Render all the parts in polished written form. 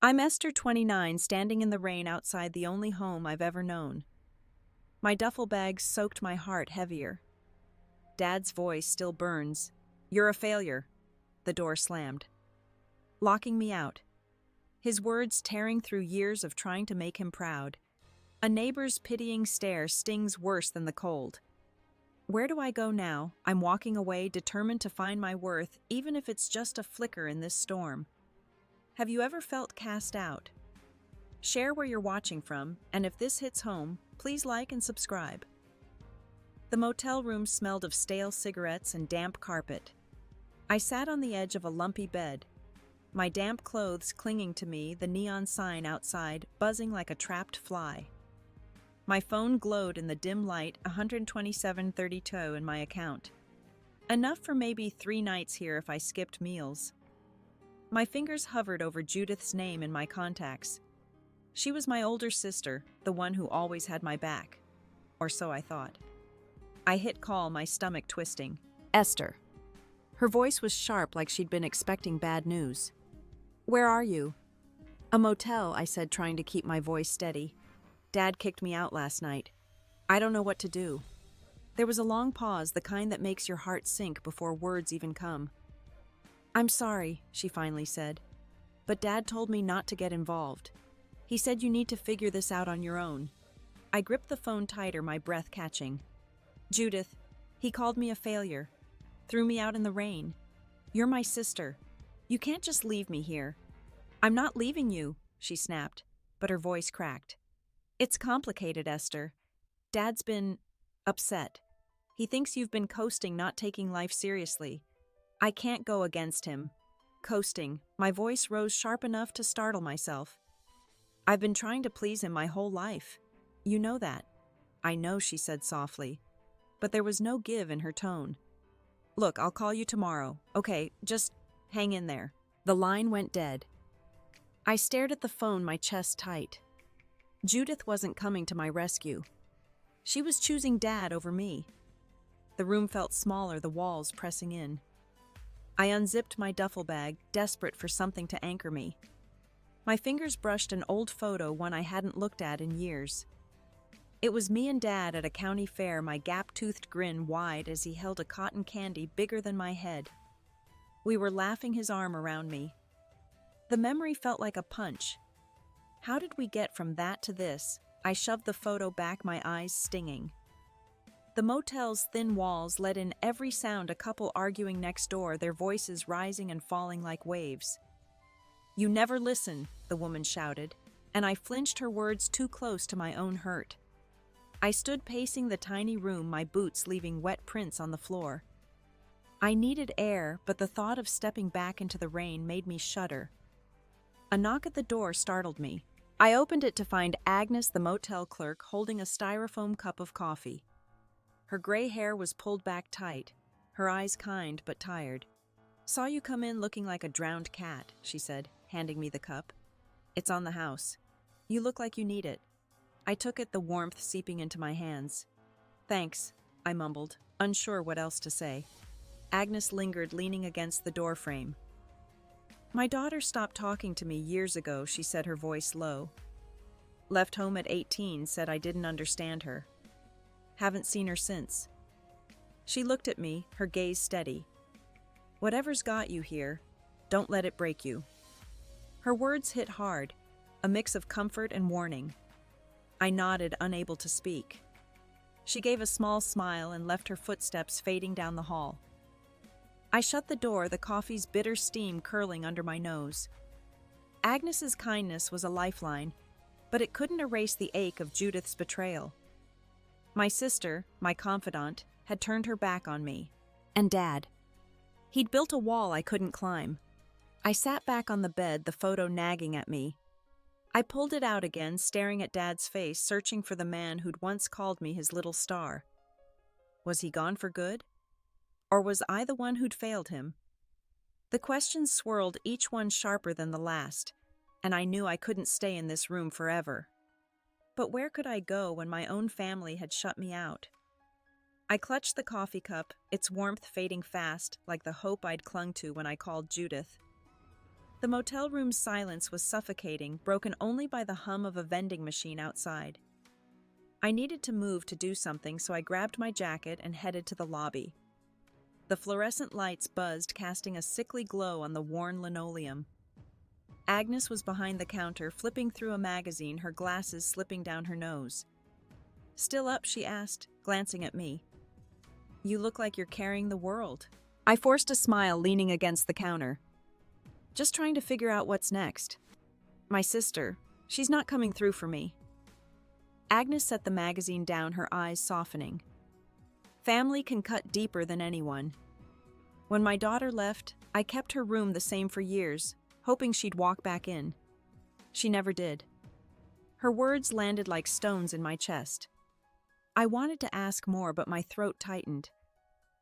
I'm Esther, 29, standing in the rain outside the only home I've ever known. My duffel bag soaked my heart heavier. Dad's voice still burns. "You're a failure." The door slammed, locking me out. His words tearing through years of trying to make him proud. A neighbor's pitying stare stings worse than the cold. Where do I go now? I'm walking away, determined to find my worth, even if it's just a flicker in this storm. Have you ever felt cast out? Share where you're watching from, and if this hits home, please like and subscribe. The motel room smelled of stale cigarettes and damp carpet. I sat on the edge of a lumpy bed, my damp clothes clinging to me, the neon sign outside buzzing like a trapped fly. My phone glowed in the dim light, 127.32 in my account. Enough for maybe 3 nights here if I skipped meals. My fingers hovered over Judith's name in my contacts. She was my older sister, the one who always had my back. Or so I thought. I hit call, my stomach twisting. "Esther." Her voice was sharp, like she'd been expecting bad news. "Where are you?" "A motel," I said, trying to keep my voice steady. "Dad kicked me out last night. I don't know what to do." There was a long pause, the kind that makes your heart sink before words even come. "I'm sorry," she finally said, "but Dad told me not to get involved. He said you need to figure this out on your own." I gripped the phone tighter, my breath catching. "Judith, he called me a failure. Threw me out in the rain. You're my sister. You can't just leave me here." "I'm not leaving you," she snapped, but her voice cracked. "It's complicated, Esther. Dad's been upset. He thinks you've been coasting, not taking life seriously. I can't go against him." Coasting. My voice rose sharp enough to startle myself. "I've been trying to please him my whole life. You know that." "I know," she said softly, but there was no give in her tone. "Look, I'll call you tomorrow. Okay, just hang in there." The line went dead. I stared at the phone, my chest tight. Judith wasn't coming to my rescue. She was choosing Dad over me. The room felt smaller, the walls pressing in. I unzipped my duffel bag, desperate for something to anchor me. My fingers brushed an old photo, one I hadn't looked at in years. It was me and Dad at a county fair, my gap-toothed grin wide as he held a cotton candy bigger than my head. We were laughing, his arm around me. The memory felt like a punch. How did we get from that to this? I shoved the photo back, my eyes stinging. The motel's thin walls let in every sound, a couple arguing next door, their voices rising and falling like waves. "You never listen," the woman shouted, and I flinched, her words too close to my own hurt. I stood pacing the tiny room, my boots leaving wet prints on the floor. I needed air, but the thought of stepping back into the rain made me shudder. A knock at the door startled me. I opened it to find Agnes, the motel clerk, holding a styrofoam cup of coffee. Her gray hair was pulled back tight, her eyes kind but tired. "Saw you come in looking like a drowned cat," she said, handing me the cup. "It's on the house. You look like you need it." I took it, the warmth seeping into my hands. "Thanks," I mumbled, unsure what else to say. Agnes lingered, leaning against the doorframe. "My daughter stopped talking to me years ago," she said, her voice low. "Left home at 18, said I didn't understand her. Haven't seen her since." She looked at me, her gaze steady. "Whatever's got you here, don't let it break you." Her words hit hard, a mix of comfort and warning. I nodded, unable to speak. She gave a small smile and left, her footsteps fading down the hall. I shut the door, the coffee's bitter steam curling under my nose. Agnes's kindness was a lifeline, but it couldn't erase the ache of Judith's betrayal. My sister, my confidant, had turned her back on me. And Dad. He'd built a wall I couldn't climb. I sat back on the bed, the photo nagging at me. I pulled it out again, staring at Dad's face, searching for the man who'd once called me his little star. Was he gone for good? Or was I the one who'd failed him? The questions swirled, each one sharper than the last, and I knew I couldn't stay in this room forever. But where could I go when my own family had shut me out? I clutched the coffee cup, its warmth fading fast, like the hope I'd clung to when I called Judith. The motel room's silence was suffocating, broken only by the hum of a vending machine outside. I needed to move to do something, so I grabbed my jacket and headed to the lobby. The fluorescent lights buzzed, casting a sickly glow on the worn linoleum. Agnes was behind the counter, flipping through a magazine, her glasses slipping down her nose. "Still up?" she asked, glancing at me. "You look like you're carrying the world." I forced a smile, leaning against the counter. "Just trying to figure out what's next. My sister, she's not coming through for me." Agnes set the magazine down, her eyes softening. Family can cut deeper than anyone. When my daughter left, I kept her room the same for years, hoping she'd walk back in. She never did. Her words landed like stones in my chest. I wanted to ask more, but my throat tightened.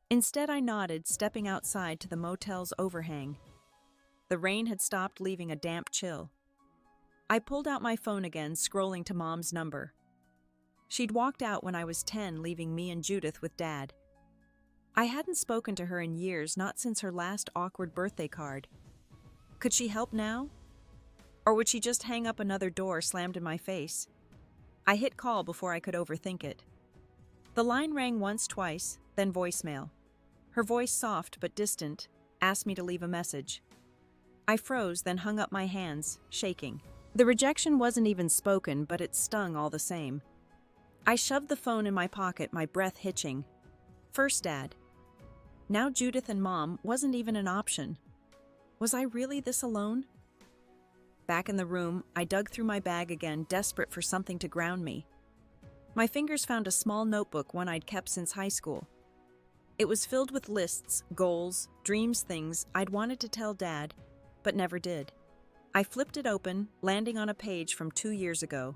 Instead, I nodded, stepping outside to the motel's overhang. The rain had stopped, leaving a damp chill. I pulled out my phone again, scrolling to Mom's number. She'd walked out when I was 10, leaving me and Judith with Dad. I hadn't spoken to her in years, not since her last awkward birthday card. Could she help now? Or would she just hang up another door slammed in my face? I hit call before I could overthink it. The line rang once, twice, then voicemail. Her voice, soft but distant, asked me to leave a message. I froze, then hung up my hands, shaking. The rejection wasn't even spoken, but it stung all the same. I shoved the phone in my pocket, my breath hitching. First Dad. Now Judith and Mom wasn't even an option. Was I really this alone? Back in the room, I dug through my bag again, desperate for something to ground me. My fingers found a small notebook, one I'd kept since high school. It was filled with lists, goals, dreams, things I'd wanted to tell Dad, but never did. I flipped it open, landing on a page from 2 years ago.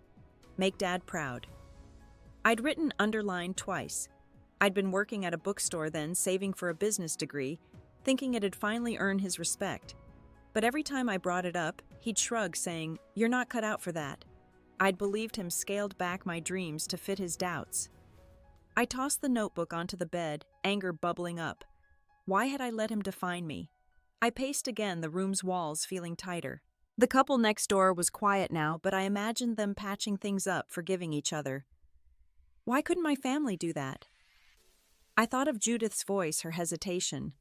Make Dad proud. I'd written underlined twice. I'd been working at a bookstore then, saving for a business degree, thinking it'd finally earn his respect. But every time I brought it up, he'd shrug, saying, "You're not cut out for that." I'd believed him, scaled back my dreams to fit his doubts. I tossed the notebook onto the bed, anger bubbling up. Why had I let him define me? I paced again, the room's walls feeling tighter. The couple next door was quiet now, but I imagined them patching things up, forgiving each other. Why couldn't my family do that? I thought of Judith's voice, her hesitation.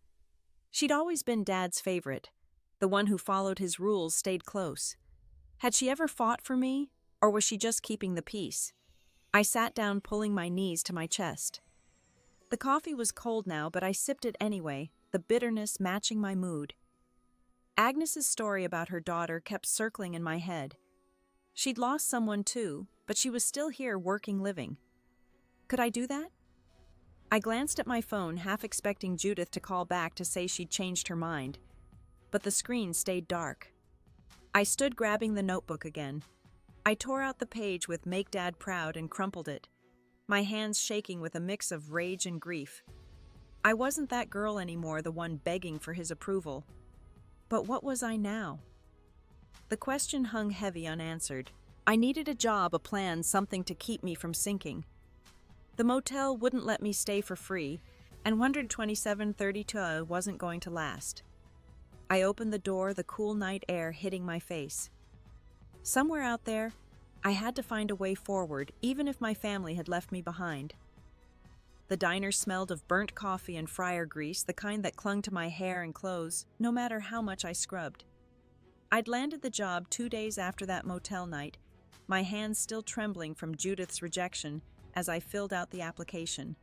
She'd always been Dad's favorite. The one who followed his rules, stayed close. Had she ever fought for me, or was she just keeping the peace? I sat down, pulling my knees to my chest. The coffee was cold now, but I sipped it anyway, the bitterness matching my mood. Agnes's story about her daughter kept circling in my head. She'd lost someone too, but she was still here, working, living. Could I do that? I glanced at my phone, half expecting Judith to call back to say she'd changed her mind. But the screen stayed dark. I stood, grabbing the notebook again. I tore out the page with "Make Dad Proud" and crumpled it, my hands shaking with a mix of rage and grief. I wasn't that girl anymore, the one begging for his approval. But what was I now? The question hung heavy, unanswered. I needed a job, a plan, something to keep me from sinking. The motel wouldn't let me stay for free, and 12732 wasn't going to last. I opened the door, the cool night air hitting my face. Somewhere out there, I had to find a way forward, even if my family had left me behind. The diner smelled of burnt coffee and fryer grease, the kind that clung to my hair and clothes, no matter how much I scrubbed. I'd landed the job 2 days after that motel night, my hands still trembling from Judith's rejection as I filled out the application.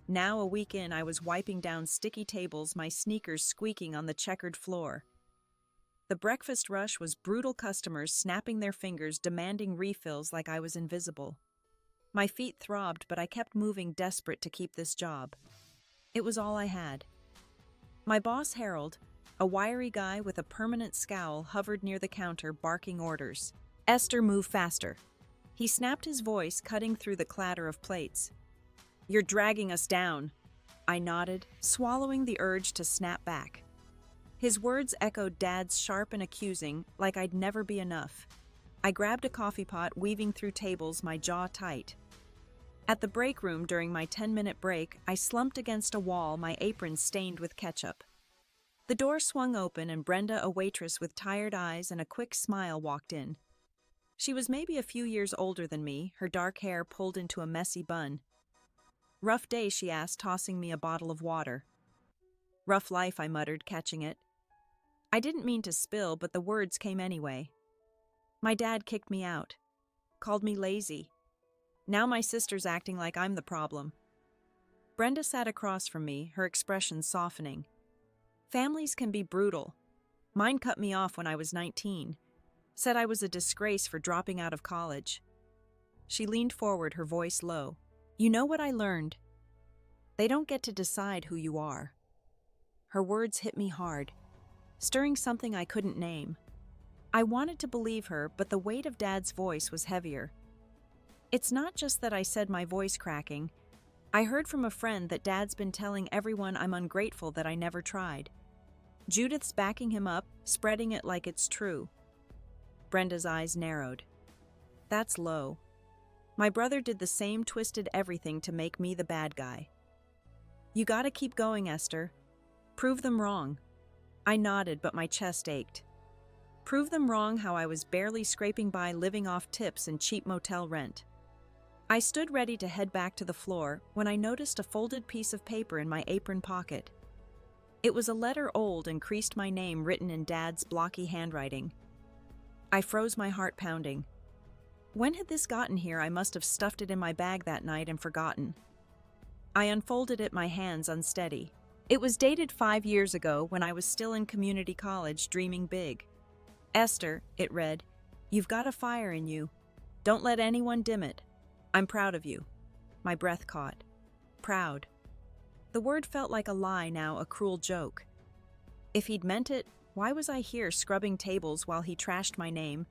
Now, a week in, I was wiping down sticky tables, my sneakers squeaking on the checkered floor. The breakfast rush was brutal, customers snapping their fingers, demanding refills like I was invisible. My feet throbbed, but I kept moving, desperate to keep this job. It was all I had. My boss, Harold, a wiry guy with a permanent scowl, hovered near the counter, barking orders. "Esther, move faster." He snapped, his voice cutting through the clatter of plates. "You're dragging us down." I nodded, swallowing the urge to snap back. His words echoed Dad's, sharp and accusing, like I'd never be enough. I grabbed a coffee pot, weaving through tables, my jaw tight. At the break room during my 10-minute break, I slumped against a wall, my apron stained with ketchup. The door swung open and Brenda, a waitress with tired eyes and a quick smile, walked in. She was maybe a few years older than me, her dark hair pulled into a messy bun. "Rough day?" she asked, tossing me a bottle of water. "Rough life," I muttered, catching it. I didn't mean to spill, but the words came anyway. My dad kicked me out. Called me lazy. Now my sister's acting like I'm the problem. Brenda sat across from me, her expression softening. Families can be brutal. Mine cut me off when I was 19. Said I was a disgrace for dropping out of college. She leaned forward, her voice low. "You know what I learned? They don't get to decide who you are." Her words hit me hard, stirring something I couldn't name. I wanted to believe her, but the weight of Dad's voice was heavier. "It's not just that," I said, my voice cracking. "I heard from a friend that Dad's been telling everyone I'm ungrateful, that I never tried. Judith's backing him up, spreading it like it's true." Brenda's eyes narrowed. "That's low. My brother did the same, twisted everything to make me the bad guy." "You gotta keep going, Esther. Prove them wrong." I nodded, but my chest ached. Prove them wrong how I was barely scraping by, living off tips and cheap motel rent. I stood ready to head back to the floor when I noticed a folded piece of paper in my apron pocket. It was a letter, old and creased, my name written in Dad's blocky handwriting. I froze, my heart pounding. When had this gotten here? I must have stuffed it in my bag that night and forgotten. I unfolded it, my hands unsteady. It was dated 5 years ago, when I was still in community college, dreaming big. "Esther," it read, "you've got a fire in you. Don't let anyone dim it. I'm proud of you." My breath caught. Proud. The word felt like a lie now, a cruel joke. If he'd meant it, why was I here scrubbing tables while he trashed my name?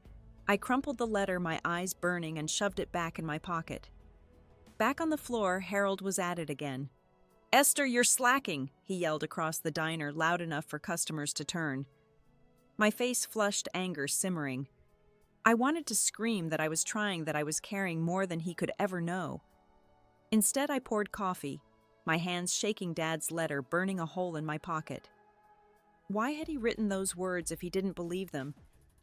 I crumpled the letter, my eyes burning, and shoved it back in my pocket. Back on the floor, Harold was at it again. "Esther, you're slacking," he yelled across the diner, loud enough for customers to turn. My face flushed, anger simmering. I wanted to scream that I was trying, that I was caring more than he could ever know. Instead, I poured coffee, my hands shaking, Dad's letter burning a hole in my pocket. Why had he written those words if he didn't believe them?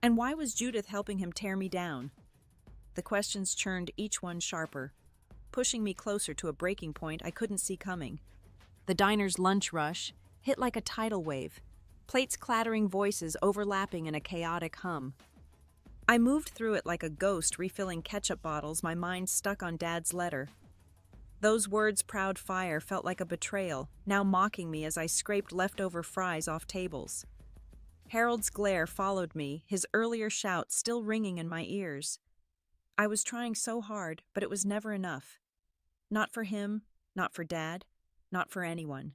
And why was Judith helping him tear me down? The questions churned, each one sharper, pushing me closer to a breaking point I couldn't see coming. The diner's lunch rush hit like a tidal wave, plates clattering, voices overlapping in a chaotic hum. I moved through it like a ghost, refilling ketchup bottles, my mind stuck on Dad's letter. Those words, proud fire, felt like a betrayal, now mocking me as I scraped leftover fries off tables. Harold's glare followed me, his earlier shout still ringing in my ears. I was trying so hard, but it was never enough. Not for him, not for Dad, not for anyone.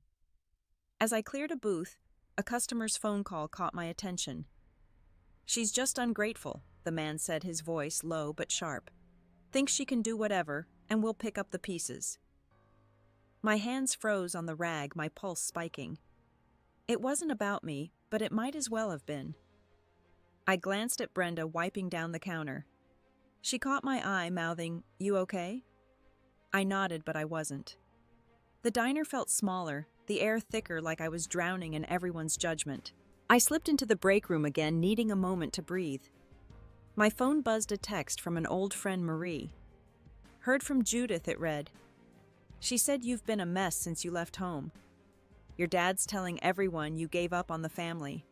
As I cleared a booth, a customer's phone call caught my attention. "She's just ungrateful," the man said, his voice low but sharp. "Thinks she can do whatever, and we'll pick up the pieces." My hands froze on the rag, my pulse spiking. It wasn't about me, but it might as well have been. I glanced at Brenda, wiping down the counter. She caught my eye, mouthing, "You okay?" I nodded, but I wasn't. The diner felt smaller, the air thicker, like I was drowning in everyone's judgment. I slipped into the break room again, needing a moment to breathe. My phone buzzed, a text from an old friend, Marie. "Heard from Judith," it read. "She said you've been a mess since you left home. Your dad's telling everyone you gave up on the family."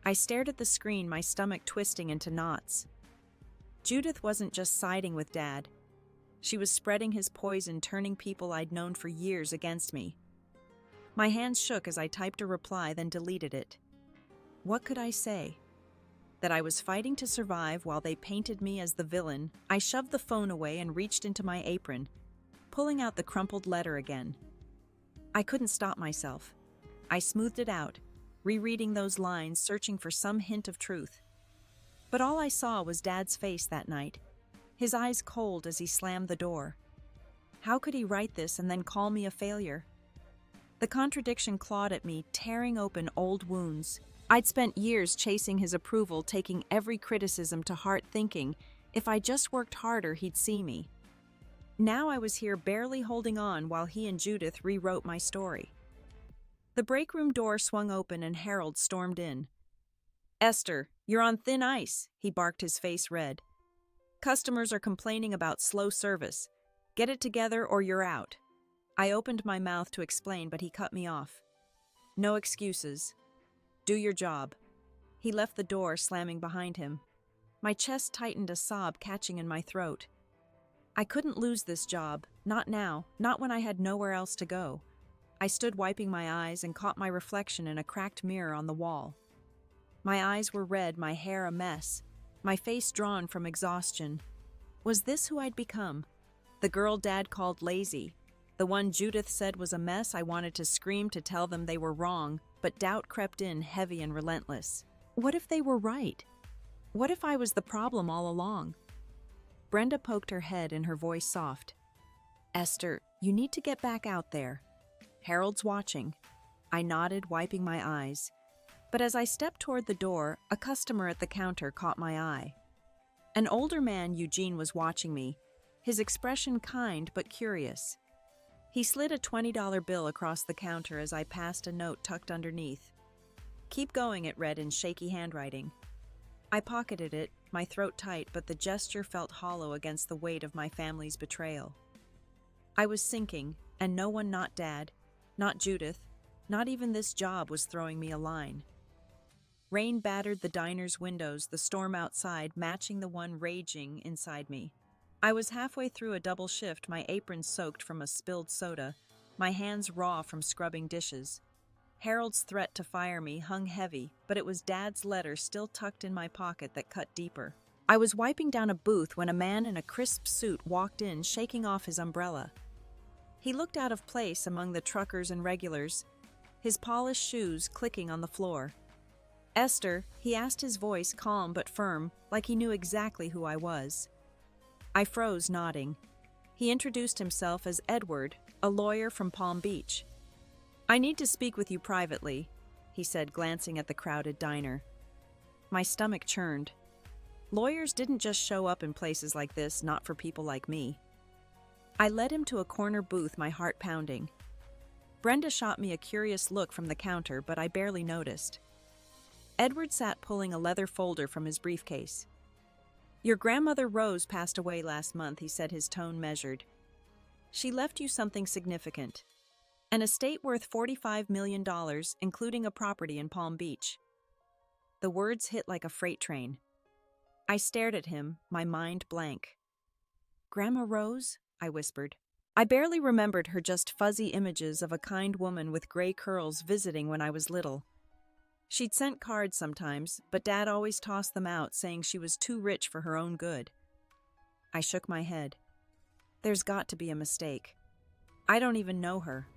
I stared at the screen, my stomach twisting into knots. Judith wasn't just siding with Dad. She was spreading his poison, turning people I'd known for years against me. My hands shook as I typed a reply, then deleted it. What could I say? That I was fighting to survive while they painted me as the villain? I shoved the phone away and reached into my apron, pulling out the crumpled letter again. I couldn't stop myself. I smoothed it out, rereading those lines, searching for some hint of truth. But all I saw was Dad's face that night, his eyes cold as he slammed the door. How could he write this and then call me a failure? The contradiction clawed at me, tearing open old wounds. I'd spent years chasing his approval, taking every criticism to heart, thinking, if I just worked harder, he'd see me. Now I was here barely holding on while he and Judith rewrote my story. The break room door swung open and Harold stormed in. "Esther, you're on thin ice," he barked, his face red. "Customers are complaining about slow service. Get it together or you're out." I opened my mouth to explain, but he cut me off. "No excuses. Do your job." He left the door, slamming behind him. My chest tightened, a sob catching in my throat. I couldn't lose this job, not now, not when I had nowhere else to go. I stood wiping my eyes and caught my reflection in a cracked mirror on the wall. My eyes were red, my hair a mess, my face drawn from exhaustion. Was this who I'd become? The girl Dad called lazy, the one Judith said was a mess. I wanted to scream to tell them they were wrong, but doubt crept in, heavy and relentless. What if they were right? What if I was the problem all along? Brenda poked her head in, her voice soft. "Esther, you need to get back out there. Harold's watching." I nodded, wiping my eyes. But as I stepped toward the door, a customer at the counter caught my eye. An older man, Eugene, was watching me, his expression kind but curious. He slid a $20 bill across the counter as I passed a note tucked underneath. "Keep going," it read in shaky handwriting. I pocketed it, my throat tight, but the gesture felt hollow against the weight of my family's betrayal. I was sinking, and no one, not Dad, not Judith, not even this job, was throwing me a line. Rain battered the diner's windows, the storm outside matching the one raging inside me. I was halfway through a double shift, my apron soaked from a spilled soda, my hands raw from scrubbing dishes. Harold's threat to fire me hung heavy, but it was Dad's letter still tucked in my pocket that cut deeper. I was wiping down a booth when a man in a crisp suit walked in, shaking off his umbrella. He looked out of place among the truckers and regulars, his polished shoes clicking on the floor. "Esther," he asked, his voice calm but firm, like he knew exactly who I was. I froze, nodding. He introduced himself as Edward, a lawyer from Palm Beach. "I need to speak with you privately," he said, glancing at the crowded diner. My stomach churned. Lawyers didn't just show up in places like this, not for people like me. I led him to a corner booth, my heart pounding. Brenda shot me a curious look from the counter, but I barely noticed. Edward sat pulling a leather folder from his briefcase. "Your grandmother Rose passed away last month," he said, his tone measured. "She left you something significant. An estate worth $45 million, including a property in Palm Beach." The words hit like a freight train. I stared at him, my mind blank. "Grandma Rose?" I whispered. I barely remembered her, just fuzzy images of a kind woman with gray curls visiting when I was little. She'd sent cards sometimes, but Dad always tossed them out, saying she was too rich for her own good. I shook my head. There's got to be a mistake. I don't even know her.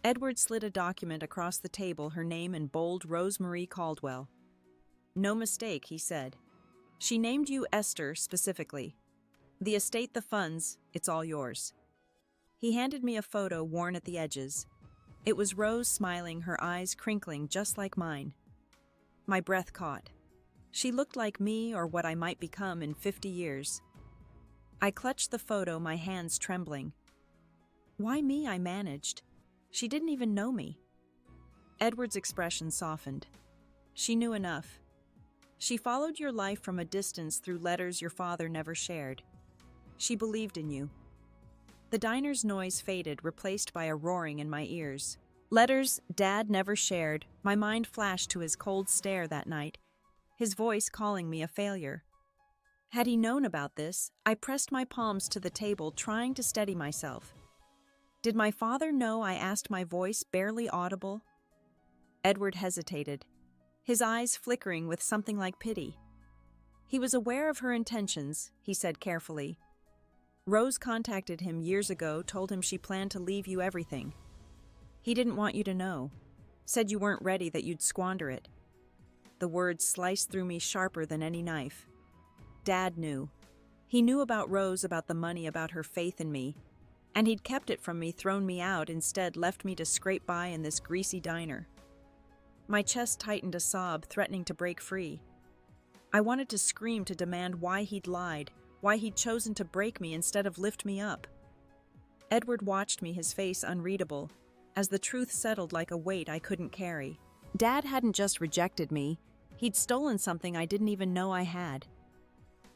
Edward slid a document across the table, her name in bold, Rosemarie Caldwell. "No mistake," he said. "She named you Esther specifically. The estate, the funds, it's all yours." He handed me a photo worn at the edges. It was Rose smiling, her eyes crinkling just like mine. My breath caught. She looked like me, or what I might become in 50 years. I clutched the photo, my hands trembling. "Why me?" I managed. "She didn't even know me." Edward's expression softened. "She knew enough. She followed your life from a distance through letters your father never shared. She believed in you." The diner's noise faded, replaced by a roaring in my ears. Letters Dad never shared. My mind flashed to his cold stare that night, his voice calling me a failure. Had he known about this? I pressed my palms to the table, trying to steady myself. Did my father know? I asked, my voice barely audible. Edward hesitated, his eyes flickering with something like pity. He was aware of her intentions, he said carefully. Rose contacted him years ago, told him she planned to leave you everything. He didn't want you to know. Said you weren't ready, that you'd squander it. The words sliced through me sharper than any knife. Dad knew. He knew about Rose, about the money, about her faith in me. And he'd kept it from me, thrown me out, instead left me to scrape by in this greasy diner. My chest tightened, a sob threatening to break free. I wanted to scream, to demand why he'd lied, why he'd chosen to break me instead of lift me up. Edward watched me, his face unreadable. as the truth settled like a weight I couldn't carry. Dad hadn't just rejected me, he'd stolen something I didn't even know I had.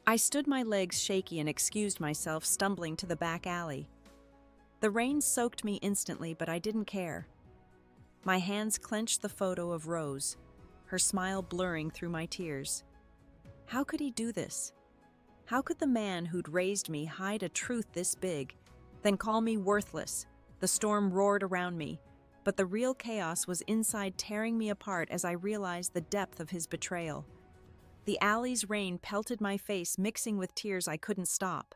I stood my legs shaky and excused myself, stumbling to the back alley. The rain soaked me instantly, but I didn't care. My hands clenched the photo of Rose, her smile blurring through my tears. How could he do this? How could the man who'd raised me hide a truth this big, then call me worthless? The storm roared around me, but the real chaos was inside, tearing me apart as I realized the depth of his betrayal. The alley's rain pelted my face, mixing with tears I couldn't stop.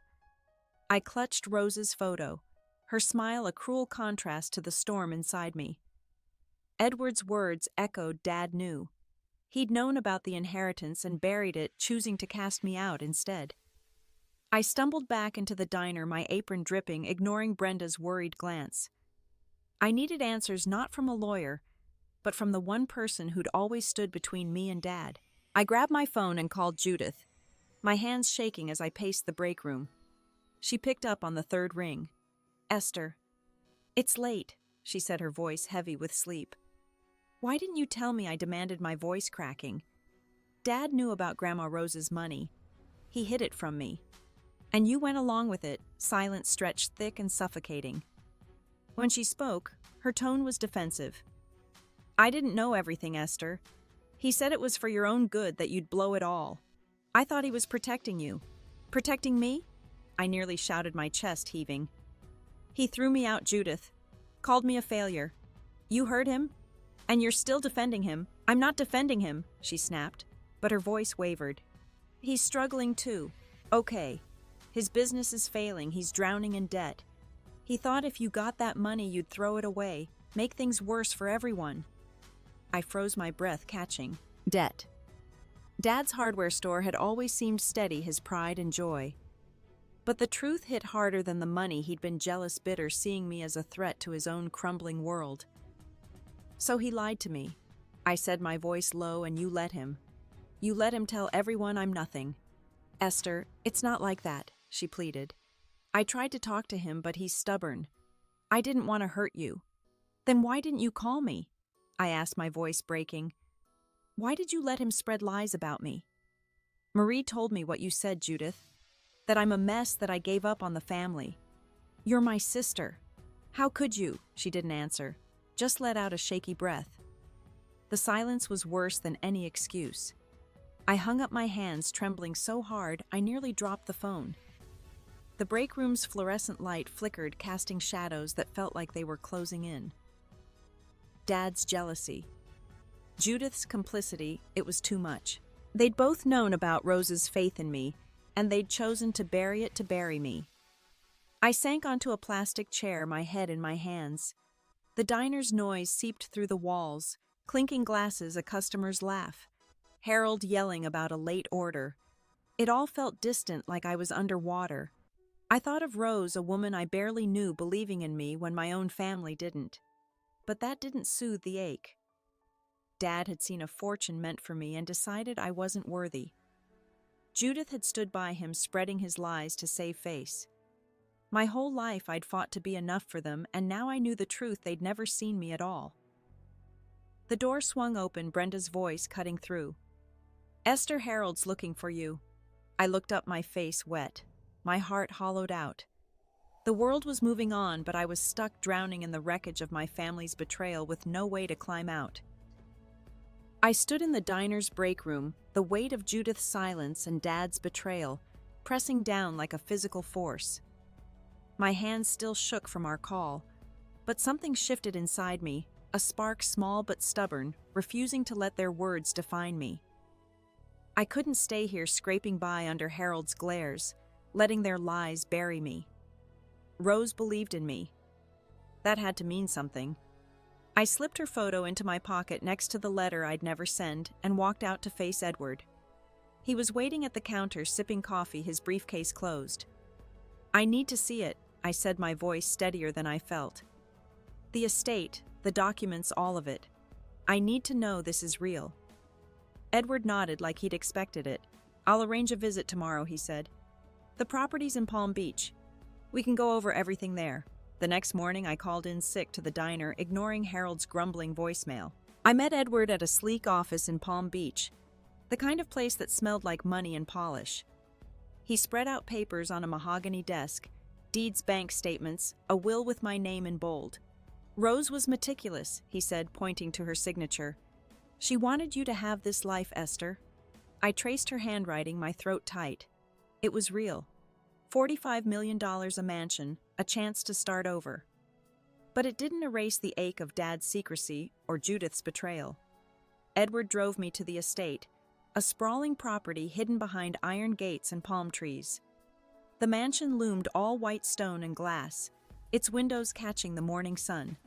I clutched Rose's photo, her smile a cruel contrast to the storm inside me. Edward's words echoed Dad knew. He'd known about the inheritance and buried it, choosing to cast me out instead. I stumbled back into the diner, my apron dripping, ignoring Brenda's worried glance. I needed answers not from a lawyer, but from the one person who'd always stood between me and Dad. I grabbed my phone and called Judith, my hands shaking as I paced the break room. She picked up on the third ring. "Esther, it's late," she said, her voice heavy with sleep. "Why didn't you tell me?" I demanded, my voice cracking. "Dad knew about Grandma Rose's money. He hid it from me. And you went along with it." Silence stretched thick and suffocating. When she spoke, her tone was defensive. "I didn't know everything, Esther. He said it was for your own good, that you'd blow it all. I thought he was protecting you." "Protecting me?" I nearly shouted, my chest heaving. "He threw me out, Judith. Called me a failure. You heard him? And you're still defending him." "I'm not defending him," she snapped, but her voice wavered. "He's struggling too. Okay. His business is failing, he's drowning in debt. He thought if you got that money you'd throw it away, make things worse for everyone." I froze, my breath catching. Debt. Dad's hardware store had always seemed steady, his pride and joy. But the truth hit harder than the money. He'd been jealous, bitter, seeing me as a threat to his own crumbling world. "So he lied to me," I said, my voice low, "and you let him. You let him tell everyone I'm nothing." "Esther, it's not like that," she pleaded. "I tried to talk to him, but he's stubborn. I didn't want to hurt you." "Then why didn't you call me?" I asked, my voice breaking. "Why did you let him spread lies about me?" "Marie told me what you said, Judith. That I'm a mess, that I gave up on the family. You're my sister. How could you?" She didn't answer, just let out a shaky breath. The silence was worse than any excuse. I hung up my hands, trembling so hard I nearly dropped the phone. The break room's fluorescent light flickered, casting shadows that felt like they were closing in. Dad's jealousy. Judith's complicity, it was too much. They'd both known about Rose's faith in me, and they'd chosen to bury it to bury me. I sank onto a plastic chair, my head in my hands. The diner's noise seeped through the walls, clinking glasses, a customer's laugh, Harold yelling about a late order. It all felt distant, like I was underwater. I thought of Rose, a woman I barely knew, believing in me when my own family didn't. But that didn't soothe the ache. Dad had seen a fortune meant for me and decided I wasn't worthy. Judith had stood by him, spreading his lies to save face. My whole life I'd fought to be enough for them, and now I knew the truth. They'd never seen me at all. The door swung open, Brenda's voice cutting through. "Esther, Harold's looking for you." I looked up, my face wet, my heart hollowed out. The world was moving on, but I was stuck, drowning in the wreckage of my family's betrayal with no way to climb out. I stood in the diner's break room, the weight of Judith's silence and Dad's betrayal, pressing down like a physical force. My hands still shook from our call, but something shifted inside me, a spark small but stubborn, refusing to let their words define me. I couldn't stay here scraping by under Harold's glares, letting their lies bury me. Rose believed in me. That had to mean something. I slipped her photo into my pocket next to the letter I'd never send and walked out to face Edward. He was waiting at the counter, sipping coffee, his briefcase closed. "I need to see it," I said, my voice steadier than I felt. "The estate, the documents, all of it. I need to know this is real." Edward nodded like he'd expected it. "I'll arrange a visit tomorrow," he said. "The property's in Palm Beach. We can go over everything there. The next morning, I called in sick to the diner, ignoring Harold's grumbling voicemail. I met Edward at a sleek office in Palm Beach, the kind of place that smelled like money and polish. He spread out papers on a mahogany desk, deeds, bank statements, a will with my name in bold. "Rose was meticulous," he said, pointing to her signature. "She wanted you to have this life, Esther." I traced her handwriting, my throat tight. It was real. $45 million a mansion, a chance to start over. But it didn't erase the ache of Dad's secrecy or Judith's betrayal. Edward drove me to the estate, a sprawling property hidden behind iron gates and palm trees. The mansion loomed all white stone and glass, its windows catching the morning sun.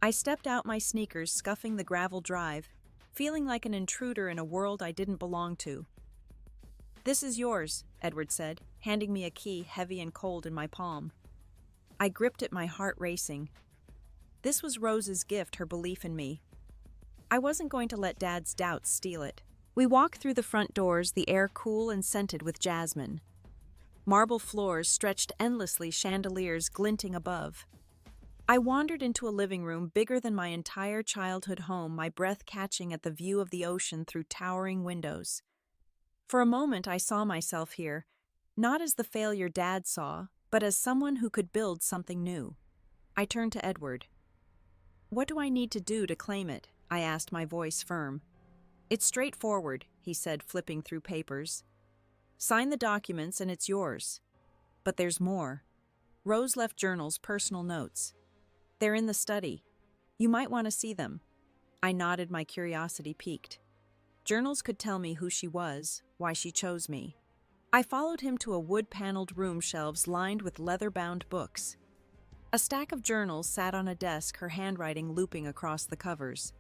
I stepped out, my sneakers scuffing the gravel drive, feeling like an intruder in a world I didn't belong to. "This is yours," Edward said, handing me a key heavy and cold in my palm. I gripped it, my heart racing. This was Rose's gift, her belief in me. I wasn't going to let Dad's doubts steal it. We walked through the front doors, the air cool and scented with jasmine. Marble floors stretched endlessly, chandeliers glinting above. I wandered into a living room bigger than my entire childhood home, my breath catching at the view of the ocean through towering windows. For a moment I saw myself here, not as the failure Dad saw, but as someone who could build something new. I turned to Edward. "What do I need to do to claim it?" I asked, my voice firm. "It's straightforward," he said, flipping through papers. "Sign the documents and it's yours. But there's more." Rose left journals, personal notes. "They're in the study. You might want to see them." I nodded, my curiosity piqued. Journals could tell me who she was, why she chose me. I followed him to a wood-paneled room, shelves lined with leather-bound books. A stack of journals sat on a desk, her handwriting looping across the covers.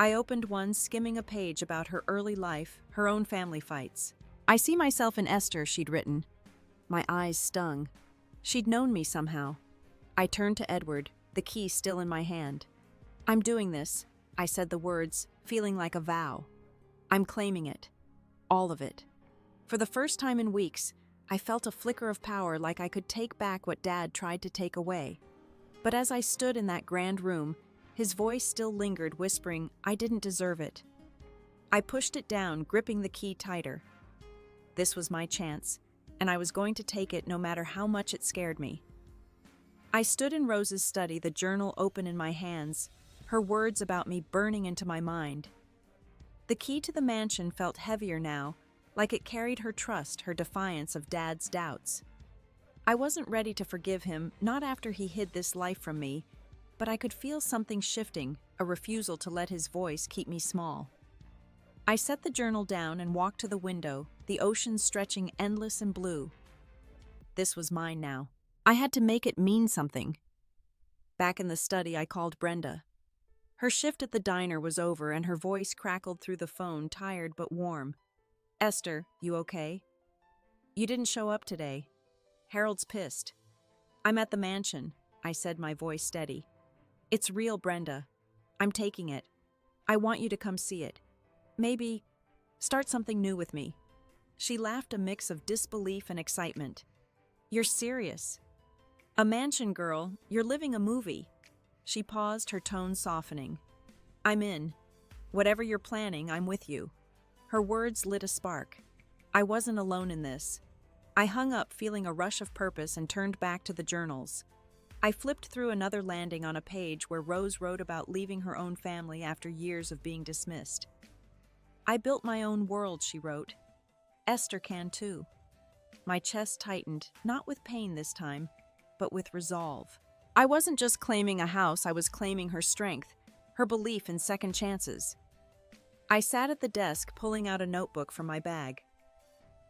I opened one, skimming a page about her early life, her own family fights. "I see myself in Esther," she'd written. My eyes stung. She'd known me somehow. I turned to Edward, the key still in my hand. "I'm doing this," I said the words, feeling like a vow. "I'm claiming it. All of it." For the first time in weeks, I felt a flicker of power, like I could take back what Dad tried to take away. But as I stood in that grand room, his voice still lingered, whispering, I didn't deserve it. I pushed it down, gripping the key tighter. This was my chance, and I was going to take it no matter how much it scared me. I stood in Rose's study, the journal open in my hands, her words about me burning into my mind. The key to the mansion felt heavier now, like it carried her trust, her defiance of Dad's doubts. I wasn't ready to forgive him, not after he hid this life from me, but I could feel something shifting, a refusal to let his voice keep me small. I set the journal down and walked to the window, the ocean stretching endless and blue. This was mine now. I had to make it mean something. Back in the study, I called Brenda. Her shift at the diner was over, and her voice crackled through the phone, tired but warm. "Esther, you okay? You didn't show up today. Harold's pissed." "I'm at the mansion," I said, my voice steady. "It's real, Brenda. I'm taking it. I want you to come see it. Maybe start something new with me." She laughed, a mix of disbelief and excitement. "You're serious? A mansion, girl, you're living a movie." She paused, her tone softening. "I'm in. Whatever you're planning, I'm with you." Her words lit a spark. I wasn't alone in this. I hung up, feeling a rush of purpose, and turned back to the journals. I flipped through another, landing on a page where Rose wrote about leaving her own family after years of being dismissed. "I built my own world," she wrote. "Esther can too." My chest tightened, not with pain this time, but with resolve. I wasn't just claiming a house, I was claiming her strength, her belief in second chances. I sat at the desk, pulling out a notebook from my bag.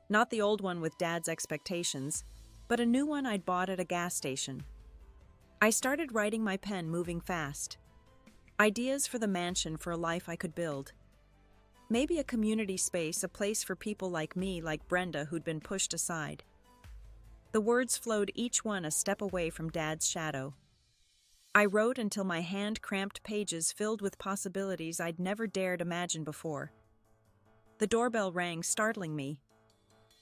Not the old one with Dad's expectations, but a new one I'd bought at a gas station. I started writing, my pen moving fast. Ideas for the mansion, for a life I could build. Maybe a community space, a place for people like me, like Brenda, who'd been pushed aside. The words flowed, each one a step away from Dad's shadow. I wrote until my hand cramped, pages filled with possibilities I'd never dared imagine before. The doorbell rang, startling me.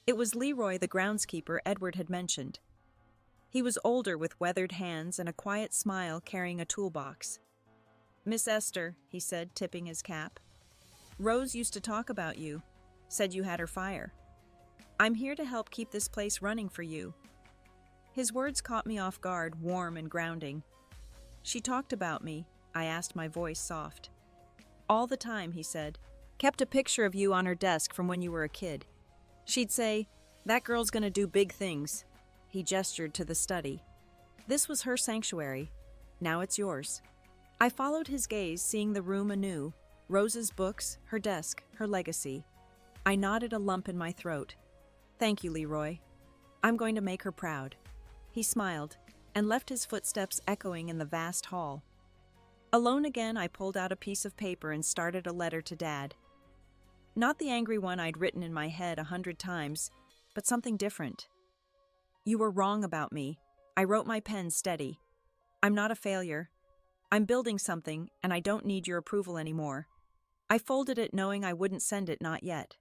It was Leroy, the groundskeeper Edward had mentioned. He was older with weathered hands and a quiet smile carrying a toolbox. "Miss Esther," he said, tipping his cap. "Rose used to talk about you, said you had her fire. I'm here to help keep this place running for you." His words caught me off guard, warm and grounding. "She talked about me," I asked, my voice soft. "All the time," he said. "Kept a picture of you on her desk from when you were a kid. She'd say, 'That girl's gonna do big things.'" He gestured to the study. "This was her sanctuary. Now it's yours." I followed his gaze, seeing the room anew. Rose's books, her desk, her legacy. I nodded, a lump in my throat. "Thank you, Leroy. I'm going to make her proud." He smiled and left his footsteps echoing in the vast hall. Alone again, I pulled out a piece of paper and started a letter to Dad. Not the angry one I'd written in my head 100 times, but something different. "You were wrong about me," I wrote, my pen steady. "I'm not a failure. I'm building something, and I don't need your approval anymore." I folded it knowing I wouldn't send it, not yet.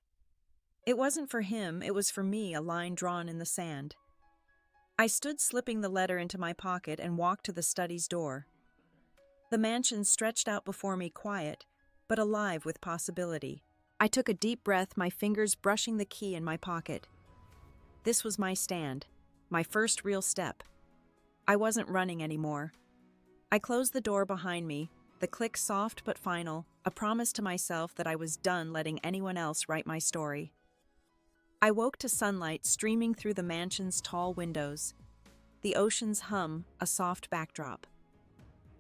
It wasn't for him, it was for me, a line drawn in the sand. I stood, slipping the letter into my pocket, and walked to the study's door. The mansion stretched out before me, quiet, but alive with possibility. I took a deep breath, my fingers brushing the key in my pocket. This was my stand, my first real step. I wasn't running anymore. I closed the door behind me, the click soft but final, a promise to myself that I was done letting anyone else write my story. I woke to sunlight streaming through the mansion's tall windows, the ocean's hum, a soft backdrop.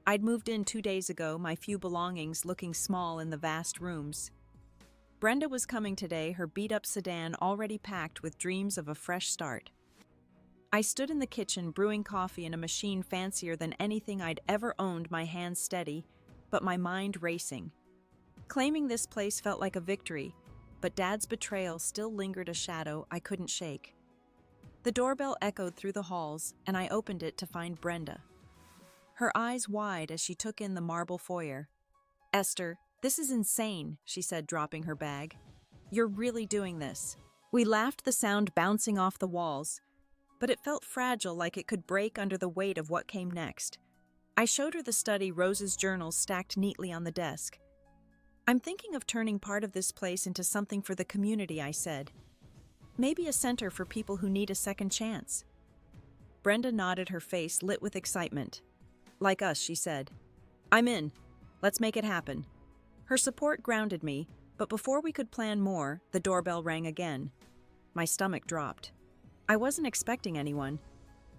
I'd moved in 2 days ago, my few belongings looking small in the vast rooms. Brenda was coming today, her beat-up sedan already packed with dreams of a fresh start. I stood in the kitchen, brewing coffee in a machine fancier than anything I'd ever owned, my hands steady, but my mind racing. Claiming this place felt like a victory, but Dad's betrayal still lingered, a shadow I couldn't shake. The doorbell echoed through the halls, and I opened it to find Brenda. Her eyes wide as she took in the marble foyer. "Esther, this is insane," she said, dropping her bag. "You're really doing this." We laughed, the sound bouncing off the walls, but it felt fragile, like it could break under the weight of what came next. I showed her the study, Rose's journals stacked neatly on the desk. "I'm thinking of turning part of this place into something for the community," I said. "Maybe a center for people who need a second chance." Brenda nodded, her face lit with excitement. "Like us," she said. "I'm in. Let's make it happen." Her support grounded me, but before we could plan more, the doorbell rang again. My stomach dropped. I wasn't expecting anyone.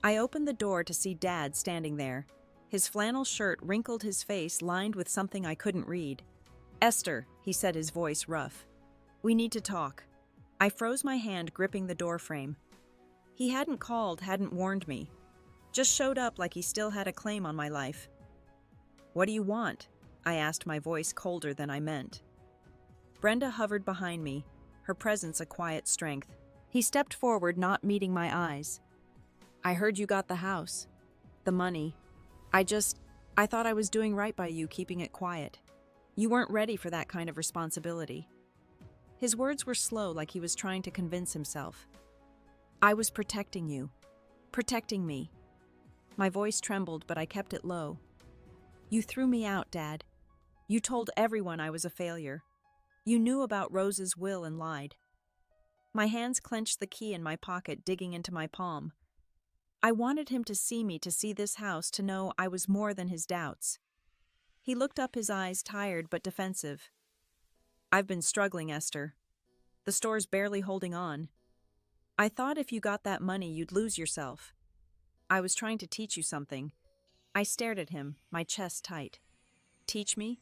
I opened the door to see Dad standing there. His flannel shirt wrinkled, his face lined with something I couldn't read. "Esther," he said, his voice rough. "We need to talk." I froze, my hand gripping the doorframe. He hadn't called, hadn't warned me. Just showed up like he still had a claim on my life. "What do you want?" I asked, my voice colder than I meant. Brenda hovered behind me, her presence a quiet strength. He stepped forward, not meeting my eyes. "I heard you got the house. The money. I thought I was doing right by you, keeping it quiet. You weren't ready for that kind of responsibility." His words were slow, like he was trying to convince himself. "I was protecting you. Protecting me." My voice trembled, but I kept it low. "You threw me out, Dad. You told everyone I was a failure. You knew about Rose's will and lied." My hands clenched, the key in my pocket digging into my palm. I wanted him to see me, to see this house, to know I was more than his doubts. He looked up, his eyes tired but defensive. "I've been struggling, Esther. The store's barely holding on. I thought if you got that money, you'd lose yourself. I was trying to teach you something." I stared at him, my chest tight. "Teach me?"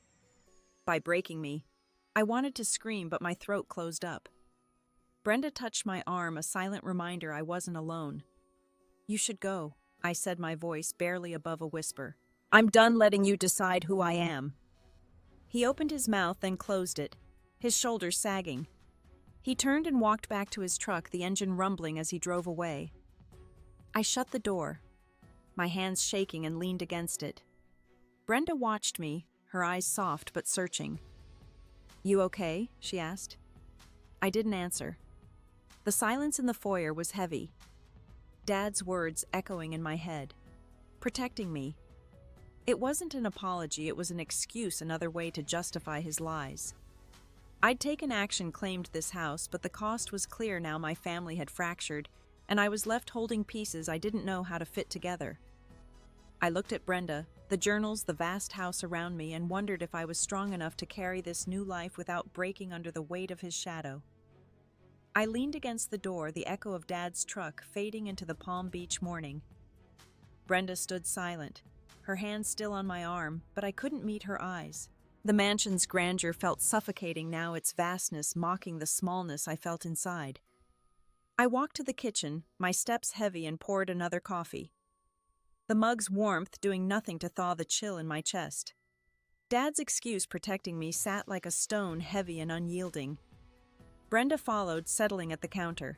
"By breaking me." I wanted to scream, but my throat closed up. Brenda touched my arm, a silent reminder I wasn't alone. "You should go," I said, my voice barely above a whisper. "I'm done letting you decide who I am." He opened his mouth, then closed it, his shoulders sagging. He turned and walked back to his truck, the engine rumbling as he drove away. I shut the door, my hands shaking, and leaned against it. Brenda watched me, her eyes soft but searching. "You okay?" she asked. I didn't answer. The silence in the foyer was heavy. Dad's words echoing in my head. Protecting me. It wasn't an apology, it was an excuse, another way to justify his lies. I'd taken action, claimed this house, but the cost was clear now. My family had fractured, and I was left holding pieces I didn't know how to fit together. I looked at Brenda, the journals, the vast house around me, and wondered if I was strong enough to carry this new life without breaking under the weight of his shadow. I leaned against the door, the echo of Dad's truck fading into the Palm Beach morning. Brenda stood silent, her hand still on my arm, but I couldn't meet her eyes. The mansion's grandeur felt suffocating now, its vastness mocking the smallness I felt inside. I walked to the kitchen, my steps heavy, and poured another coffee. The mug's warmth doing nothing to thaw the chill in my chest. Dad's excuse, protecting me, sat like a stone, heavy and unyielding. Brenda followed, settling at the counter.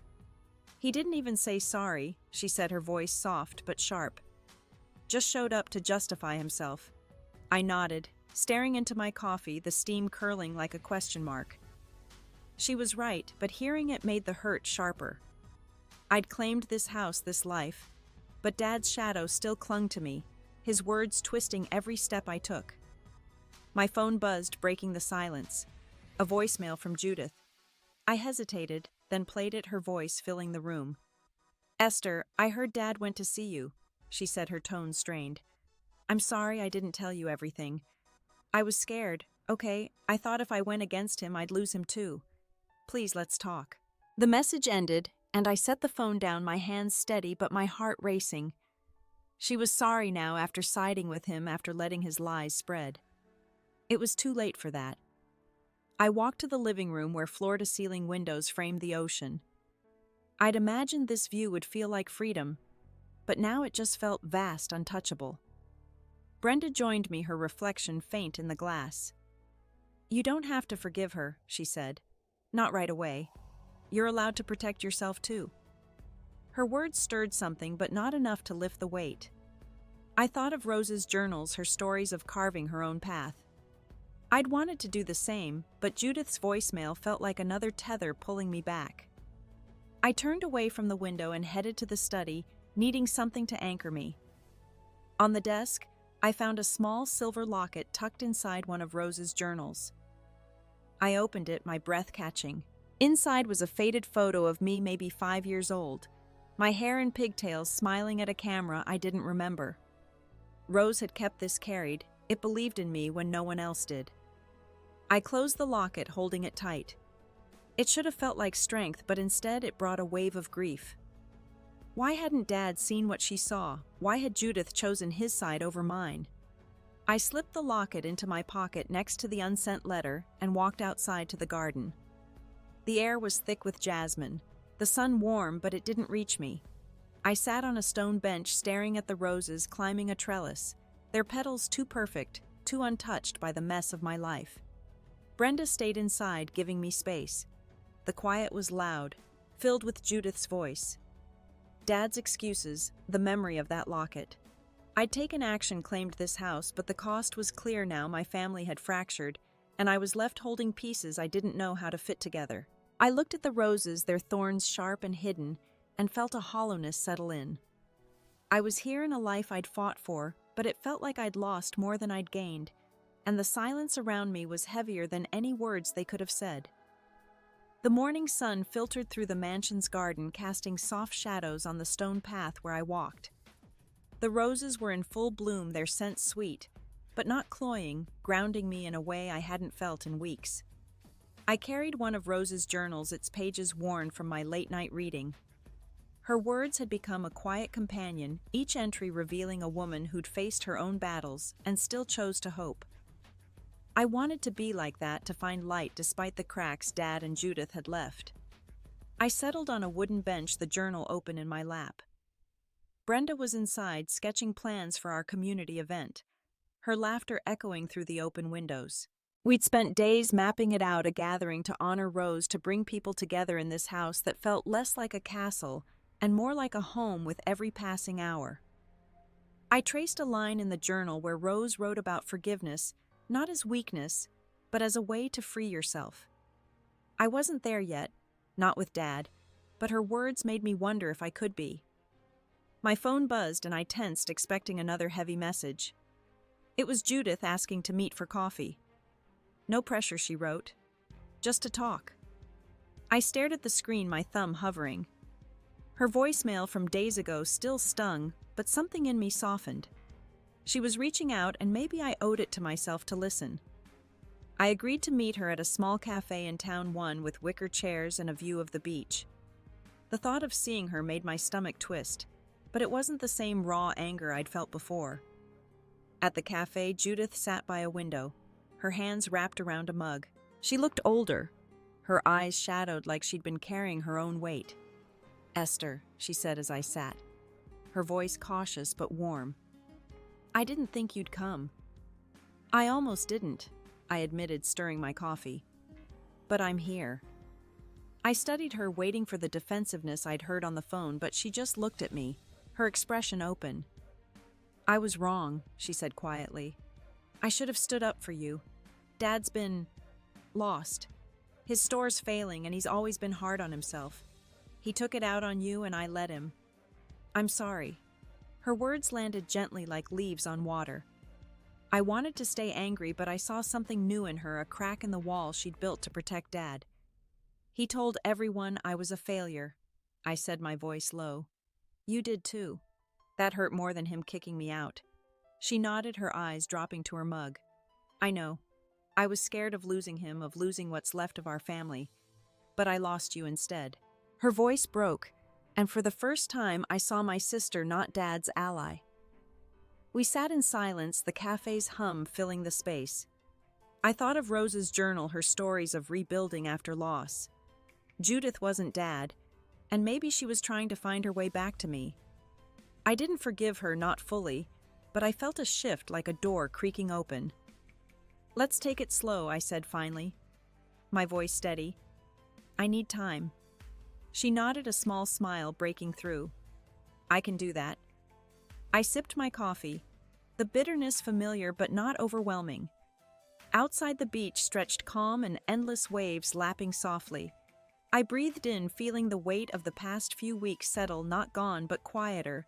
He didn't even say sorry, she said, her voice soft but sharp. Just showed up to justify himself. I nodded, staring into my coffee, the steam curling like a question mark. She was right, but hearing it made the hurt sharper. I'd claimed this house, this life, but Dad's shadow still clung to me, his words twisting every step I took. My phone buzzed, breaking the silence. A voicemail from Judith. I hesitated, then played it, her voice filling the room. "Esther, I heard Dad went to see you," she said, her tone strained. "I'm sorry I didn't tell you everything. I was scared, okay? I thought if I went against him, I'd lose him too. Please, let's talk." The message ended, and I set the phone down, my hands steady but my heart racing. She was sorry now, after siding with him, after letting his lies spread. It was too late for that. I walked to the living room where floor-to-ceiling windows framed the ocean. I'd imagined this view would feel like freedom, but now it just felt vast, untouchable. Brenda joined me, her reflection faint in the glass. "You don't have to forgive her," she said. "Not right away. You're allowed to protect yourself too." Her words stirred something, but not enough to lift the weight. I thought of Rose's journals, her stories of carving her own path. I'd wanted to do the same, but Judith's voicemail felt like another tether pulling me back. I turned away from the window and headed to the study, needing something to anchor me. On the desk, I found a small silver locket tucked inside one of Rose's journals. I opened it, my breath catching. Inside was a faded photo of me, maybe 5 years old, my hair in pigtails, smiling at a camera I didn't remember. Rose had kept this carried. It believed in me when no one else did. I closed the locket, holding it tight. It should have felt like strength, but instead it brought a wave of grief. Why hadn't Dad seen what she saw? Why had Judith chosen his side over mine? I slipped the locket into my pocket next to the unsent letter and walked outside to the garden. The air was thick with jasmine, the sun warm, but it didn't reach me. I sat on a stone bench staring at the roses climbing a trellis, their petals too perfect, too untouched by the mess of my life. Brenda stayed inside, giving me space. The quiet was loud, filled with Judith's voice. Dad's excuses, the memory of that locket. I'd taken action, claimed this house, but the cost was clear now. My family had fractured, and I was left holding pieces I didn't know how to fit together. I looked at the roses, their thorns sharp and hidden, and felt a hollowness settle in. I was here in a life I'd fought for, but it felt like I'd lost more than I'd gained, and the silence around me was heavier than any words they could have said. The morning sun filtered through the mansion's garden, casting soft shadows on the stone path where I walked. The roses were in full bloom, their scent sweet, but not cloying, grounding me in a way I hadn't felt in weeks. I carried one of Rose's journals, its pages worn from my late-night reading. Her words had become a quiet companion, each entry revealing a woman who'd faced her own battles and still chose to hope. I wanted to be like that, to find light despite the cracks Dad and Judith had left. I settled on a wooden bench, the journal open in my lap. Brenda was inside, sketching plans for our community event, her laughter echoing through the open windows. We'd spent days mapping it out, a gathering to honor Rose, to bring people together in this house that felt less like a castle and more like a home with every passing hour. I traced a line in the journal where Rose wrote about forgiveness, not as weakness, but as a way to free yourself. I wasn't there yet, not with Dad, but her words made me wonder if I could be. My phone buzzed and I tensed, expecting another heavy message. It was Judith asking to meet for coffee. No pressure, she wrote. Just to talk. I stared at the screen, my thumb hovering. Her voicemail from days ago still stung, but something in me softened. She was reaching out, and maybe I owed it to myself to listen. I agreed to meet her at a small cafe in Town 1 with wicker chairs and a view of the beach. The thought of seeing her made my stomach twist, but it wasn't the same raw anger I'd felt before. At the cafe, Judith sat by a window, her hands wrapped around a mug. She looked older, her eyes shadowed like she'd been carrying her own weight. "Esther," she said as I sat, her voice cautious but warm. "I didn't think you'd come." "I almost didn't," I admitted, stirring my coffee. "But I'm here." I studied her, waiting for the defensiveness I'd heard on the phone, but she just looked at me, her expression open. "I was wrong," she said quietly. "I should have stood up for you. Dad's been lost. His store's failing, and he's always been hard on himself. He took it out on you, and I let him. I'm sorry." Her words landed gently like leaves on water. I wanted to stay angry, but I saw something new in her, a crack in the wall she'd built to protect Dad. "He told everyone I was a failure," I said, my voice low. "You did too." That hurt more than him kicking me out. She nodded, her eyes dropping to her mug. "I know. I was scared of losing him, of losing what's left of our family. But I lost you instead." Her voice broke, and for the first time I saw my sister, not Dad's ally. We sat in silence, the cafe's hum filling the space. I thought of Rose's journal, her stories of rebuilding after loss. Judith wasn't Dad, and maybe she was trying to find her way back to me. I didn't forgive her, not fully, but I felt a shift, like a door creaking open. "Let's take it slow," I said finally, my voice steady. "I need time." She nodded, a small smile breaking through. "I can do that." I sipped my coffee, the bitterness familiar but not overwhelming. Outside, the beach stretched calm and endless waves lapping softly. I breathed in, feeling the weight of the past few weeks settle, not gone but quieter,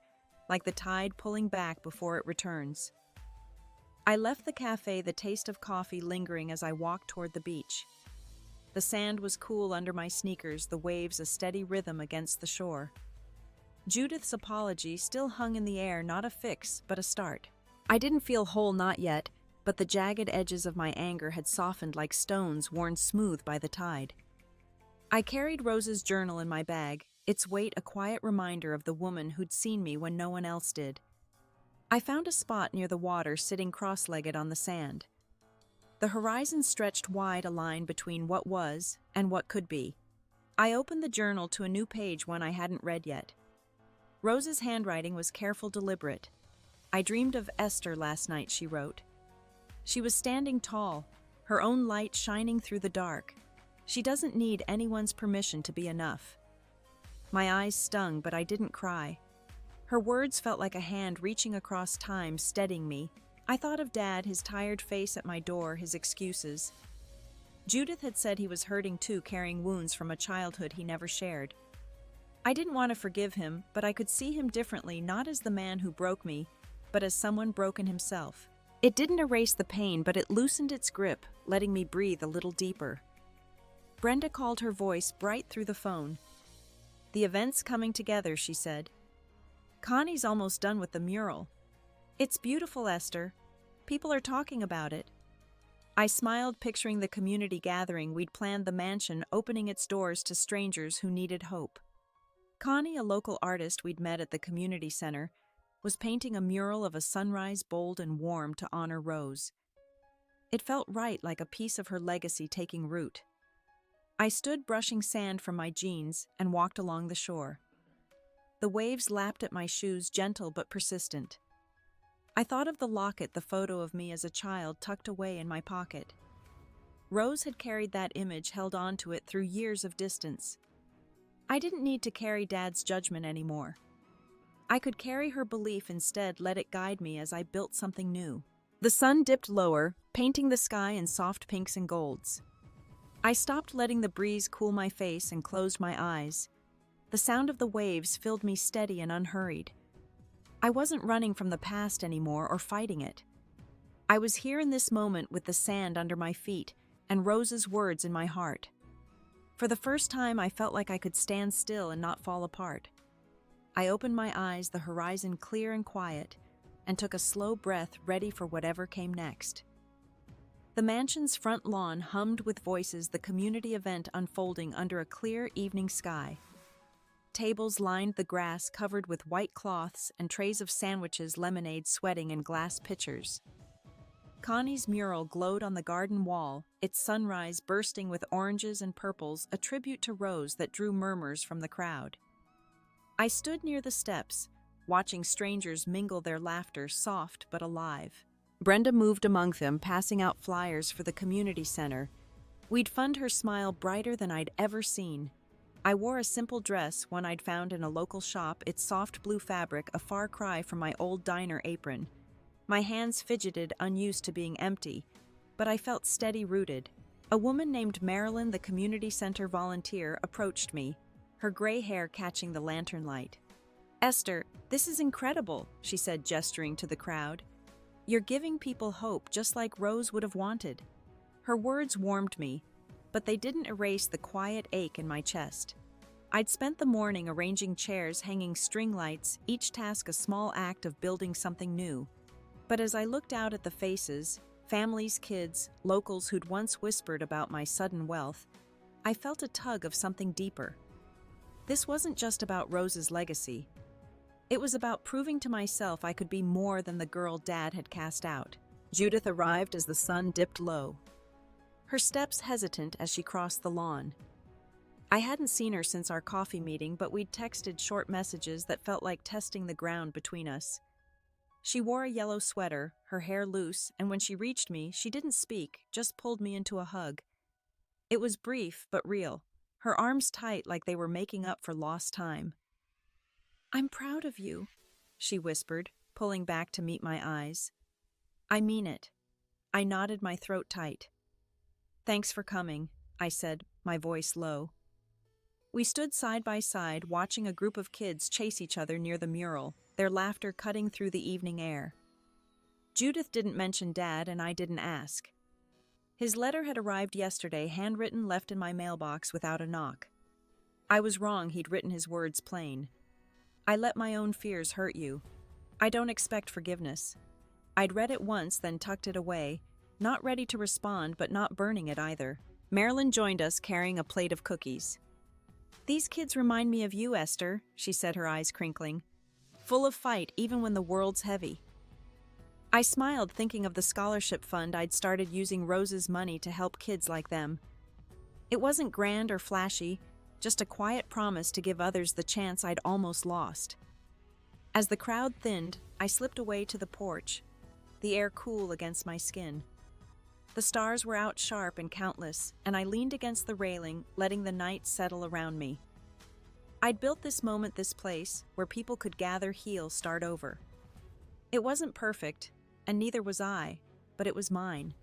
like the tide pulling back before it returns. I left the cafe, the taste of coffee lingering as I walked toward the beach. The sand was cool under my sneakers, the waves a steady rhythm against the shore. Judith's apology still hung in the air, not a fix, but a start. I didn't feel whole, not yet, but the jagged edges of my anger had softened like stones worn smooth by the tide. I carried Rose's journal in my bag, its weight a quiet reminder of the woman who'd seen me when no one else did. I found a spot near the water, sitting cross-legged on the sand. The horizon stretched wide, a line between what was and what could be. I opened the journal to a new page, one I hadn't read yet. Rose's handwriting was careful, deliberate. "I dreamed of Esther last night," she wrote. She was standing tall, her own light shining through the dark. She doesn't need anyone's permission to be enough. My eyes stung, but I didn't cry. Her words felt like a hand reaching across time, steadying me. I thought of Dad, his tired face at my door, his excuses. Judith had said he was hurting too, carrying wounds from a childhood he never shared. I didn't want to forgive him, but I could see him differently, not as the man who broke me, but as someone broken himself. It didn't erase the pain, but it loosened its grip, letting me breathe a little deeper. Brenda called, her voice bright through the phone. "The event's coming together," she said. "Connie's almost done with the mural. It's beautiful, Esther. People are talking about it." I smiled, picturing the community gathering we'd planned, the mansion opening its doors to strangers who needed hope. Connie, a local artist we'd met at the community center, was painting a mural of a sunrise bold and warm to honor Rose. It felt right, like a piece of her legacy taking root. I stood brushing sand from my jeans and walked along the shore. The waves lapped at my shoes, gentle but persistent. I thought of the locket, the photo of me as a child tucked away in my pocket. Rose had carried that image, held on to it through years of distance. I didn't need to carry Dad's judgment anymore. I could carry her belief instead, let it guide me as I built something new. The sun dipped lower, painting the sky in soft pinks and golds. I stopped, letting the breeze cool my face, and closed my eyes. The sound of the waves filled me, steady and unhurried. I wasn't running from the past anymore or fighting it. I was here in this moment with the sand under my feet and Rose's words in my heart. For the first time, I felt like I could stand still and not fall apart. I opened my eyes, the horizon clear and quiet, and took a slow breath, ready for whatever came next. The mansion's front lawn hummed with voices, the community event unfolding under a clear evening sky. Tables lined the grass covered with white cloths and trays of sandwiches, lemonade sweating in glass pitchers. Connie's mural glowed on the garden wall, its sunrise bursting with oranges and purples, a tribute to Rose that drew murmurs from the crowd. I stood near the steps, watching strangers mingle their laughter, soft but alive. Brenda moved among them, passing out flyers for the community center. We'd fund her smile brighter than I'd ever seen. I wore a simple dress, one I'd found in a local shop, its soft blue fabric a far cry from my old diner apron. My hands fidgeted, unused to being empty, but I felt steady-rooted. A woman named Marilyn, the community center volunteer, approached me, her gray hair catching the lantern light. "Esther, this is incredible," she said, gesturing to the crowd. "You're giving people hope just like Rose would have wanted." Her words warmed me, but they didn't erase the quiet ache in my chest. I'd spent the morning arranging chairs, hanging string lights, each task a small act of building something new. But as I looked out at the faces, families, kids, locals who'd once whispered about my sudden wealth, I felt a tug of something deeper. This wasn't just about Rose's legacy. It was about proving to myself I could be more than the girl Dad had cast out. Judith arrived as the sun dipped low, her steps hesitant as she crossed the lawn. I hadn't seen her since our coffee meeting, but we'd texted short messages that felt like testing the ground between us. She wore a yellow sweater, her hair loose, and when she reached me, she didn't speak, just pulled me into a hug. It was brief but real, her arms tight like they were making up for lost time. "I'm proud of you," she whispered, pulling back to meet my eyes. "I mean it." I nodded, my throat tight. "Thanks for coming," I said, my voice low. We stood side by side, watching a group of kids chase each other near the mural, their laughter cutting through the evening air. Judith didn't mention Dad, and I didn't ask. His letter had arrived yesterday, handwritten, left in my mailbox without a knock. I was wrong, he'd written his words plain. "I let my own fears hurt you. I don't expect forgiveness." I'd read it once, then tucked it away, not ready to respond, but not burning it either. Marilyn joined us, carrying a plate of cookies. "These kids remind me of you, Esther," she said, her eyes crinkling. "Full of fight, even when the world's heavy." I smiled, thinking of the scholarship fund I'd started using Rose's money to help kids like them. It wasn't grand or flashy, just a quiet promise to give others the chance I'd almost lost. As the crowd thinned, I slipped away to the porch, the air cool against my skin. The stars were out sharp and countless, and I leaned against the railing, letting the night settle around me. I'd built this moment, this place, where people could gather, heal, start over. It wasn't perfect, and neither was I, but it was mine.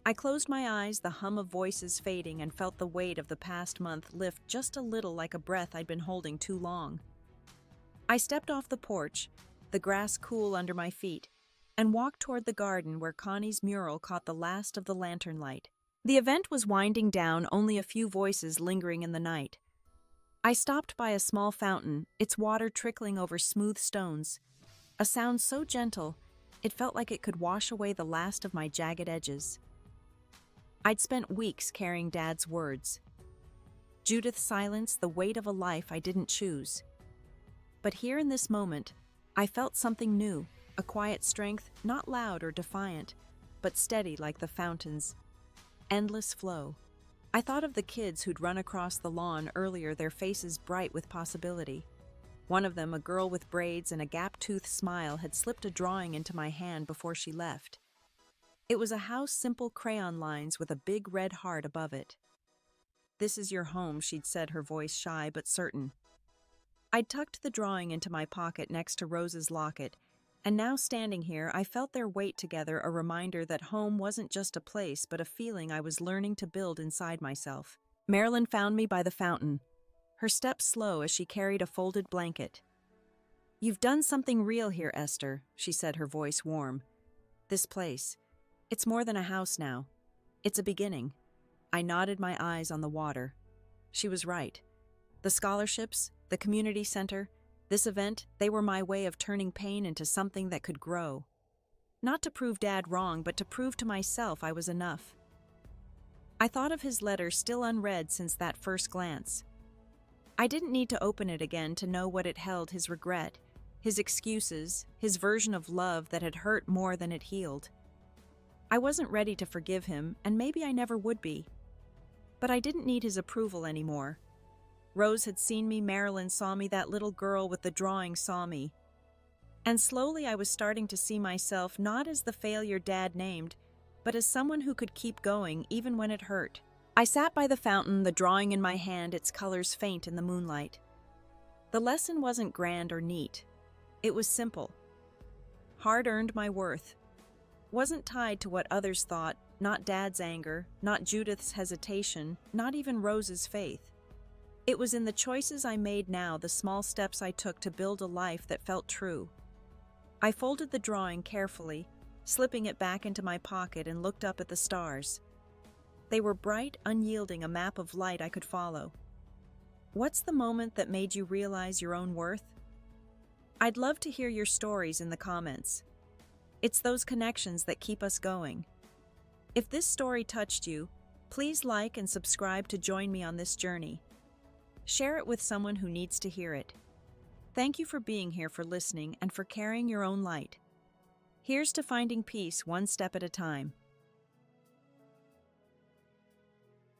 I closed my eyes, the hum of voices fading, and felt the weight of the past month lift just a little, like a breath I'd been holding too long. I stepped off the porch, the grass cool under my feet, and walked toward the garden where Connie's mural caught the last of the lantern light. The event was winding down, only a few voices lingering in the night. I stopped by a small fountain, its water trickling over smooth stones, a sound so gentle, it felt like it could wash away the last of my jagged edges. I'd spent weeks carrying Dad's words. Judith's silence, the weight of a life I didn't choose. But here in this moment, I felt something new, a quiet strength, not loud or defiant, but steady like the fountain's endless flow. I thought of the kids who'd run across the lawn earlier, their faces bright with possibility. One of them, a girl with braids and a gap-toothed smile, had slipped a drawing into my hand before she left. It was a house, simple crayon lines with a big red heart above it. "This is your home," she'd said, her voice shy but certain. I'd tucked the drawing into my pocket next to Rose's locket, and now standing here, I felt their weight together, a reminder that home wasn't just a place, but a feeling I was learning to build inside myself. Marilyn found me by the fountain, her steps slow as she carried a folded blanket. You've done something real here, Esther, she said, her voice warm. This place. It's more than a house now. It's a beginning. I nodded my eyes on the water. She was right. The scholarships, the community center, this event, they were my way of turning pain into something that could grow. Not to prove Dad wrong, but to prove to myself I was enough. I thought of his letter still unread since that first glance. I didn't need to open it again to know what it held: his regret, his excuses, his version of love that had hurt more than it healed. I wasn't ready to forgive him, and maybe I never would be. But I didn't need his approval anymore. Rose had seen me, Marilyn saw me, that little girl with the drawing saw me. And slowly I was starting to see myself not as the failure Dad named, but as someone who could keep going even when it hurt. I sat by the fountain, the drawing in my hand, its colors faint in the moonlight. The lesson wasn't grand or neat. It was simple. Hard-earned my worth. Wasn't tied to what others thought, not Dad's anger, not Judith's hesitation, not even Rose's faith. It was in the choices I made now, the small steps I took to build a life that felt true. I folded the drawing carefully, slipping it back into my pocket, and looked up at the stars. They were bright, unyielding, a map of light I could follow. What's the moment that made you realize your own worth? I'd love to hear your stories in the comments. It's those connections that keep us going. If this story touched you, please like and subscribe to join me on this journey. Share it with someone who needs to hear it. Thank you for being here, for listening, and for carrying your own light. Here's to finding peace one step at a time.